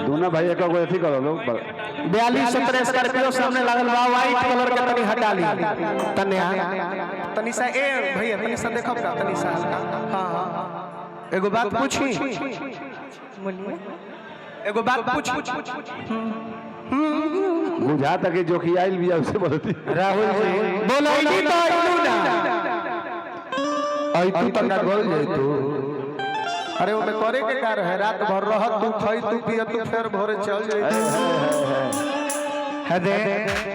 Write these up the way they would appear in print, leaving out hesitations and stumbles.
दोनों भाई एक को एथी करो लोग 42 स्कॉर्पियो सामने लागल बा व्हाइट कलर के तनी हटा ली तनी सा ए भैया तनी सा देखो का तनी सा हां एगो बात पूछी बोलिए एगो बात पूछी बुझा तक जो कि आइल भी उससे बोलती राहुल जी बोलैली तो आइलू ना आई तू तंगा गोल जाई तू अरे वो में करे के कार है रात भर रह तू खाई तू पिया तू फिर भोरे चल जाई है दे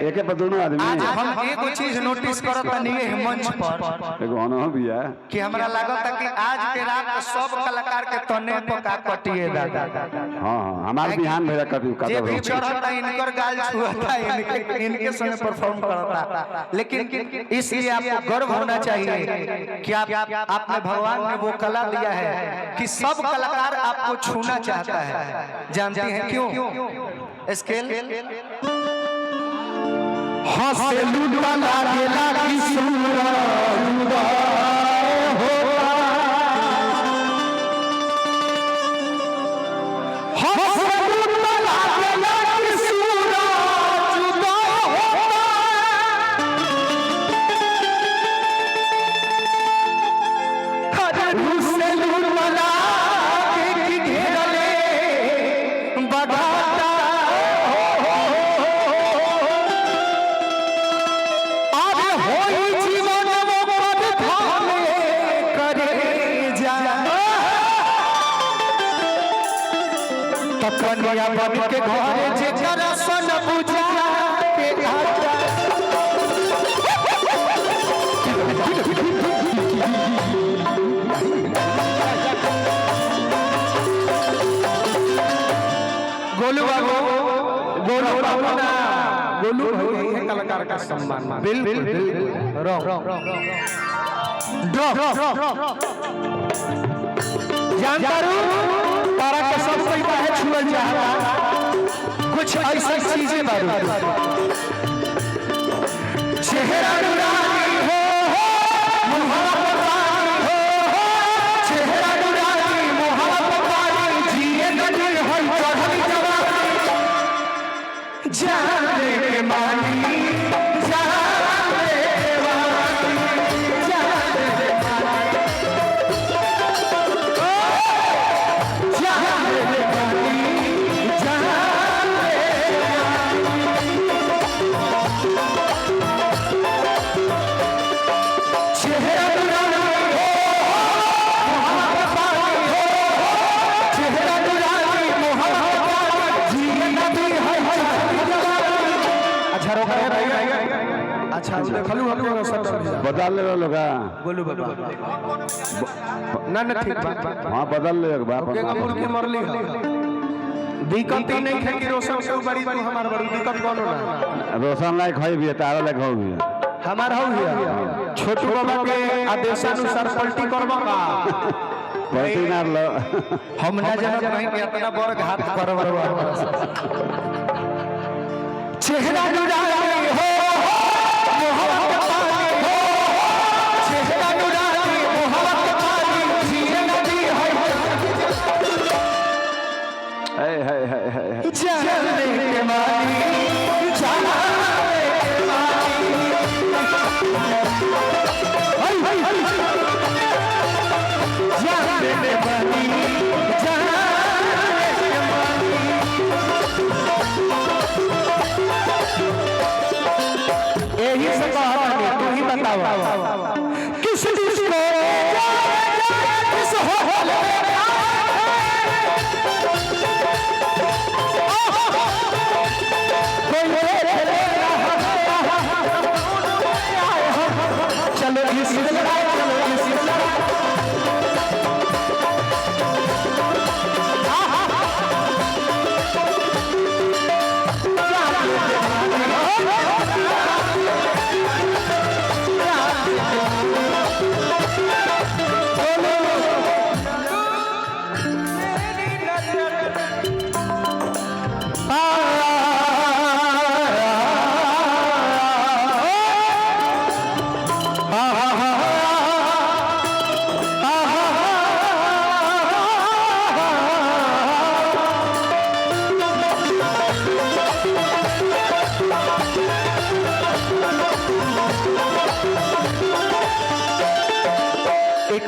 एके पर दोनों आदमी आज हम एगो चीज नोटिस करत तनी है मंच पर एगो होना भी है कि हमरा लागत कि आज के रात सब कलाकार के तने पका कटिए दादा हां हां हमार बिहान भेजा कभी जे भी चढ़ता इनकर गाल छुआता इनके संग परफॉर्म करता लेकिन इसलिए आपको गर्व होना चाहिए कि आपने भगवान ने वो कला दिया है कि सब कलाकार आपको छूना चाहता है जानते हैं क्यों स्केल हंसे लूटा लागेला कि सूरज उदय होता हंसे लूटा लागेला कि सूरज उदय होता हरे हंसे लूटा लागे कि घेरले बगाता कन्या बन के घरे जेकर सन बुझा के आता गोलू बाबू ना गोलू भाई है कलाकार का सम्मान बिल्कुल जानता तारा के सब कोई काहे छुअल चाहता कुछ ऐसा चीजें बारू चेहरा नुरानी हो मोहब्बत पानी हो चेहरा नुरानी मोहब्बत पानी जिए गली है चढ़ल जवानी जाने के मानी बदल ले लोग गोलू बाबा ना ठीक बात हां बदल ले बाप के कमर के मरली दिक्कत ही नहीं है कि रोशन से बड़ी तू हमार बड़ी दिक्कत कोनो ना रोशन लायक है भी तारा लायक हो भी हमार हो गया छोटू बाबा के आदेशानुसार पलटी करबा का पलटी ना लो हम ना जानत नहीं कि इतना बड़ घात करबा चेहरा नुरानी हो मोहब्बत पानी हो चेहरा नुरानी मोहब्बत पानी जिए नदी है जाने के मानी जाने के मानी जाने के मानी यही से कहा तू ही बताओ किस जिसको किस हो चलो इस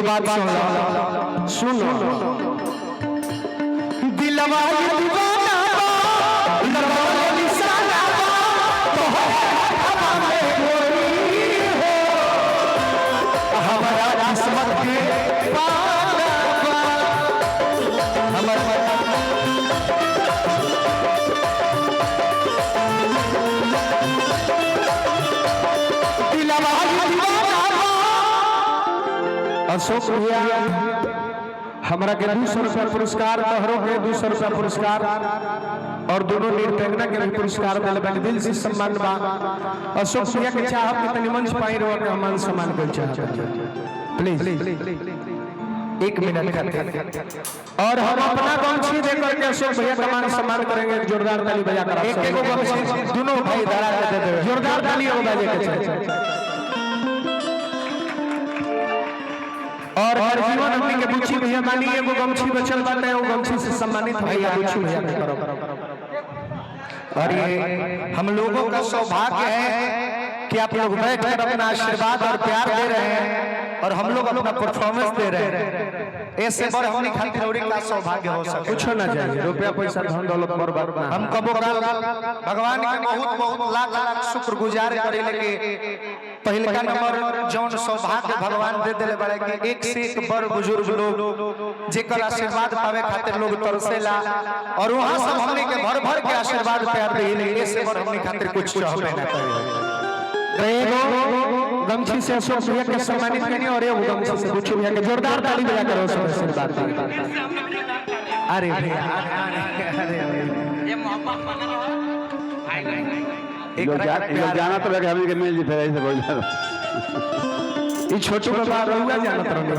बात सुनो दिलवा दीवाना लगौले निशाना हवा में गोरी हो हमारा किस्मत के पाना हमारा अशोक भैया हमारा के 200 रुपया पुरस्कार तोहरों के 200 रुपया पुरस्कार और दोनों निर्पेंगना के भी पुरस्कार दिल से सम्मान बा अशोक भैया के चाहत के तनी मंच पाई रहो के मान सम्मान कर चाहत प्लीज 1 मिनट और हम अपना गमछी दे करके अशोक भैया का मान सम्मान करेंगे जोरदार ताली बजा कर एक गमछी दोनों भाई धरा के दे देवे जोरदार ताली हो बजे के चाहिए और हर जीवन हमनी के बुच्ची भैया मानी एगो गमछी बचल बाटे वो गमछी से सम्मानित भैया बुच्ची भैया के करो और ये हम लोगों का सौभाग्य है कि आप लोग बैठकर अपना आशीर्वाद और प्यार दे रहे हैं और हम लोग अपना परफॉर्मेंस दे रहे हैं ऐसे बड़ हमनी खातिर और का सौभाग्य हो सके कुछ ना चाहिए रुपया पैसा धन दौलत बर्बाद ना हम कबो भगवान के बहुत बहुत लाख लाख शुक्रगुजार करेले के पहले का नंबर जौन सौभाग्य भगवान दे देले बड़े कि एक से एक बड़ बुजुर्ग लोग जेकर आशीर्वाद पावे खातिर लोग तरसेला और वहां सब हमनी के भर भर के आशीर्वाद प्यार देले ऐसे बड़ हमनी खातिर कुछ चाहबे ना करे एगो गमछी से अशोक भैया के सम्मानित करनी और एगो गमछी से बुच्ची भैया के जोरदार ताली बजा करो सब आशीर्वाद अरे भैया अरे ये मोहब्बत बना रहो जाना तो लगे हमने के मिल जी फिर ऐसे बोल ई छोटू बाबा रहुआ जानत रहले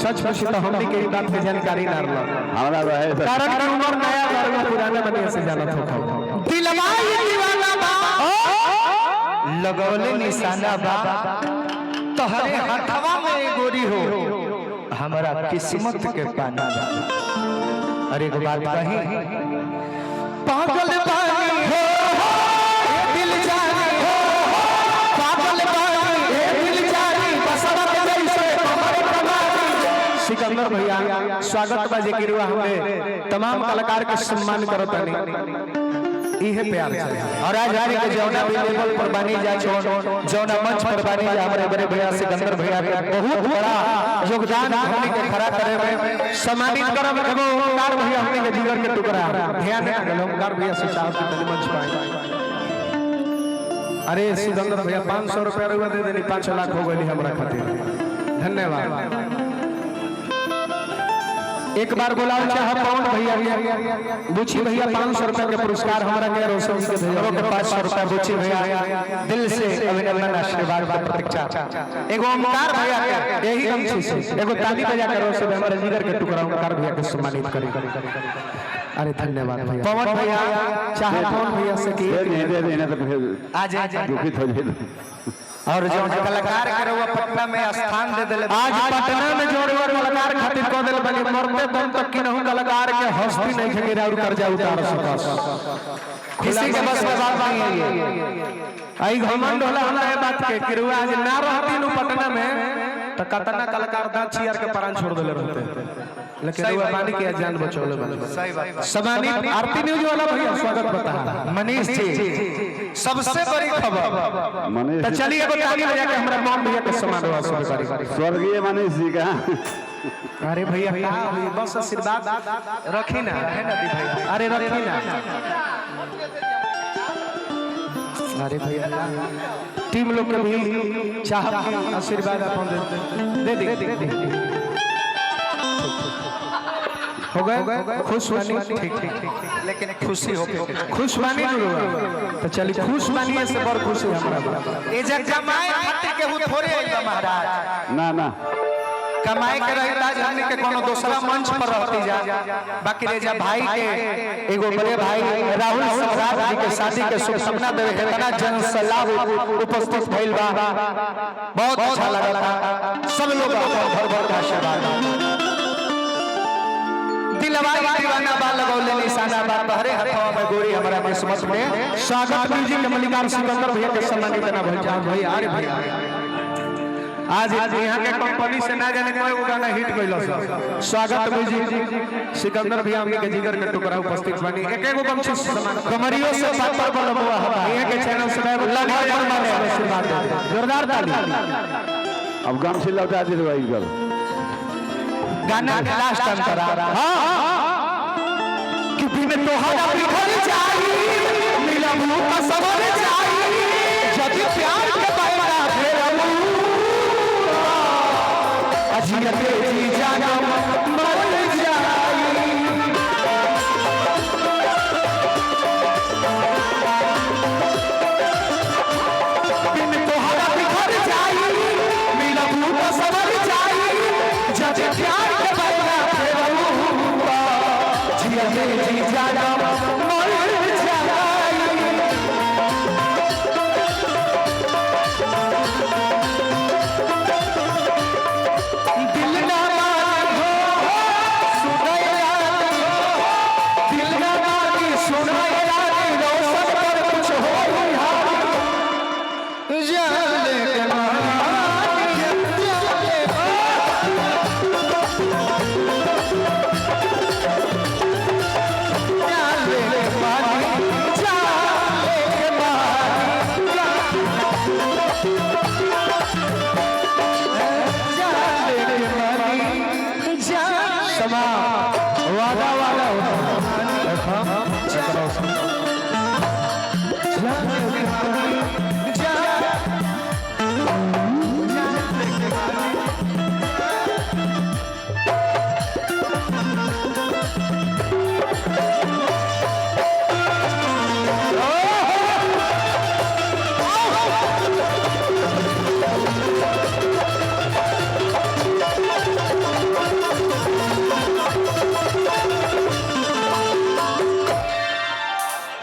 सच सच तो हमनी के ई बात के जानकारी ना रहल हमरा रहे कारण उमर नया घर में पुराने बने से जानत हो दिलवा दीवाना बा लगौले निशाना बा तोहरे हाथवा में गोरी हो हमारा किस्मत के पाना बा अरे एक बात कही पागल बानी हो दिल जानी हो पागल बानी दिल जानी बसवा के जैसे हमारे कमानी सिकंदर भैया स्वागत बा जे किरुआ हमने तमाम कलाकार के सम्मान करतानी इहे प्यार से और आज आने के जौना भी लेवल पर बनी जाए जौना मंच पर बनी जाए हमारे बड़े भैया सिकंदर भैया के बहुत बड़ा योगदान हमने के खड़ा करे में सम्मानित करब एगो ओमकार भैया हमने के जीवन के टुकड़ा ध्यान रखल ओमकार भैया से चाहत के तनी मंच पाए अरे सिकंदर भैया 500 रुपया रुपया दे देनी 5 लाख हो गई हमरा खातिर धन्यवाद एक बार बुलाओ चाहे पवन भैया बुच्ची भैया 500 रुपया के पुरस्कार हमारा के रोशन के भेजो के 500 रुपया बुच्ची भैया दिल से अभिनंदन आशीर्वाद का प्रतीक्षा एगो ओमकार भैया के यही गमछी से एगो ताली बजा कर रोशन हमारे जिगर के टुकड़ा ओमकार भैया के सम्मानित करी अरे धन्यवाद भैया पवन भैया चाहे पवन भैया से की दे देना तो फिर आज दुखित हो जाए और जो कलाकार के रहुआ पटना में स्थान दे देले आज पटना में जो कलाकार खातिर को देले बनी मरते दम तक कि नहीं कलाकार के हस्ती नहीं खगिरा और कर्जा उतार सकस किसी के बस में बात नहीं है ये आई घमंड होला हमरा है बात के कि रहुआ आज ना रहती नु पटना में तो कतना कलाकार दा चियर के प्राण छोड़ देले रहते लेकिन रहुआ पानी के जान बचौले बनी सही बात सम्मानित आरती न्यूज वाला भैया स्वागत बता मनीष जी सबसे बड़ी खबर मनीष तो चलिए एगो ताली बजा के हमरा मोहन भैया के सम्मान हुआ स्वर्गीय मनीष जी का अरे भैया क्या हुई बस आशीर्वाद रखी ना है ना दी भैया अरे रखी ना अरे भैया टीम लोग के भी चाह आशीर्वाद अपन दे दे हो गए खुश बनी ठीक लेकिन खुशी हो खुश बनी तो चलिए खुश बनिए से बड़ खुशी हमरा ए जे कमाए खातिर के हु थोड़े आइबा महाराज ना ना कमाए के रहता जाने के कोनो दूसरा मंच पर रहती जा बाकी रे जा भाई के एगो बड़े भाई राहुल सम्राट जी के शादी के शुभकामना देवे इतना जन सलाह उपस्थित भइल बा बहुत अच्छा लगा था सब लोग भर भर का आशीर्वाद दिलवा दीवाना बा लगौले निशाना बा बहरे हथवा में गोरी हमरा किस्मत में स्वागत म्यूजिक के मल्लिकार सिकंदर भैया के सम्मानित करना भैया भैया अरे भैया आज यहाँ के कंपनी से ना जाने कोई गाना हिट गइलो सर। स्वागत म्यूजिक सिकंदर भैया हमके के जिगर के टुकड़ा उपस्थित बनी एक एगो गमछी समान कमरियों से पापर बनवा हवा ये के चैनल से लगा माने आशीर्वाद जोरदार ताली। अब गमछी लौटा दे भाई कर गाना के लास्ट अंतरा हां कि बिन तोहरा बिखर जाई मिलबू का सबर जाई जब प्यार के पैरा फेरबू अजियत जी जाना मर जाई बिन तोहरा बिखर जाई मिलबू का सबर जाई जब प्यार के पैरा फेरबू अजियत जी जाना मर जाई। दिल ना मांगो सुनैया दिल ना मांगी सुनैया रोशन पर कुछ हो जाने के वादा वाला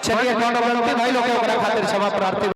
चलिए भाई लोग खातिर क्षमा प्रार्थी।